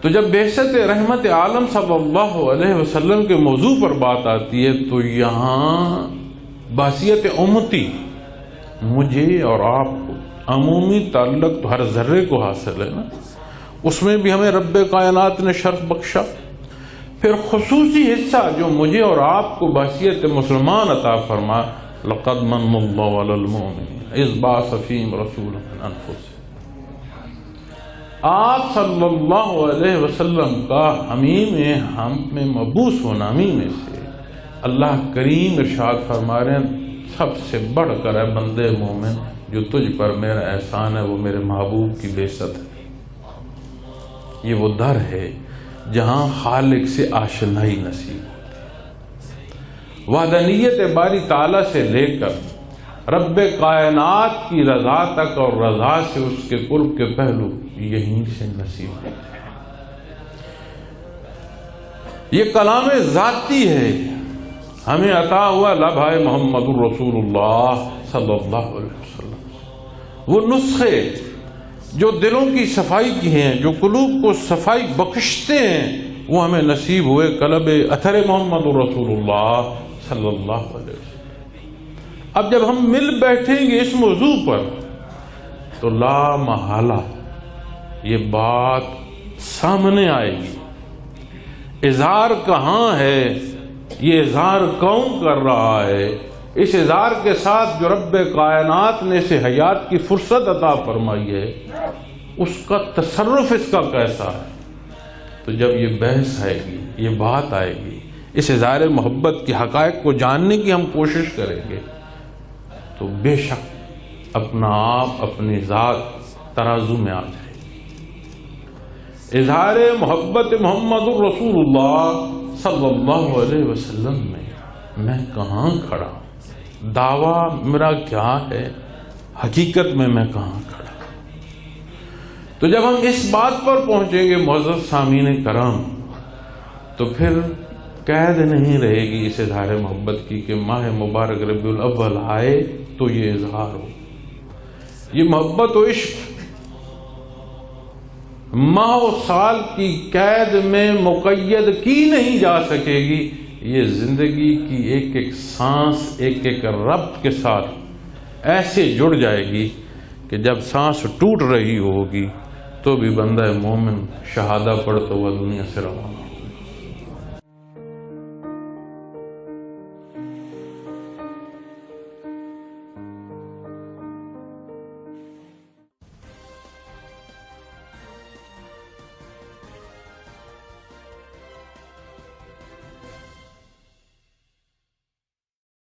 تو جب بعثت رحمت عالم صلی اللہ علیہ وسلم کے موضوع پر بات آتی ہے تو یہاں بحثیت امتی مجھے اور آپ کو عمومی تعلق تو ہر ذرے کو حاصل ہے نا، اس میں بھی ہمیں رب کائنات نے شرف بخشا، پھر خصوصی حصہ جو مجھے اور آپ کو بحثیت مسلمان عطا فرما، لقد من اللہ علی المؤمنین اذ بعث فیہم رسولا من انفسہم۔ آپ صلی اللہ علیہ وسلم کا ہم میں مبعوث ہونا، ہمیں میں سے اللہ کریم ارشاد فرما رہے ہیں سب سے بڑھ کر ہے بندے مومن جو تجھ پر میرا احسان ہے وہ میرے محبوب کی بعثت ہے۔ یہ وہ در ہے جہاں خالق سے آشنائی نصیب ہوتی ہے، وحدانیت باری تعالیٰ سے لے کر رب کائنات کی رضا تک، اور رضا سے اس کے قرب کے پہلو یہیں سے نصیب ہوتے ہیں۔ یہ کلام ذاتی ہے، ہمیں عطا ہوا لبھائے محمد الرسول اللہ صلی اللہ علیہ وسلم، وہ نسخے جو دلوں کی صفائی کی ہیں، جو قلوب کو صفائی بخشتے ہیں، وہ ہمیں نصیب ہوئے کلب اثر محمد الرسول اللہ صلی اللہ علیہ وسلم۔ اب جب ہم مل بیٹھیں گے اس موضوع پر تو لا محالہ یہ بات سامنے آئے گی، اظہار کہاں ہے، یہ اظہار کون کر رہا ہے، اس اظہار کے ساتھ جو رب کائنات نے اسے حیات کی فرصت عطا فرمائی ہے اس کا تصرف اس کا کیسا ہے۔ تو جب یہ بحث آئے گی، یہ بات آئے گی، اس اظہار محبت کی حقائق کو جاننے کی ہم کوشش کریں گے تو بے شک اپنا آپ اپنی ذات ترازو میں آ جائے۔ اظہار محبت محمد الرسول اللہ صلی اللہ علیہ وسلم میں کہاں کھڑا ہوں، دعویٰ میرا کیا ہے، حقیقت میں کہاں کھڑا ہوں۔ تو جب ہم اس بات پر پہنچیں گے معزز سامعین کرام تو پھر قید نہیں رہے گی اس اظہار محبت کی کہ ماہ مبارک ربیع الاول آئے تو یہ اظہار ہو۔ یہ محبت و عشق ماہ و سال کی قید میں مقید کی نہیں جا سکے گی، یہ زندگی کی ایک ایک سانس ایک ایک ربط کے ساتھ ایسے جڑ جائے گی کہ جب سانس ٹوٹ رہی ہوگی تو بھی بندہ مومن شہادہ پڑھتا ہوا دنیا سے روانہ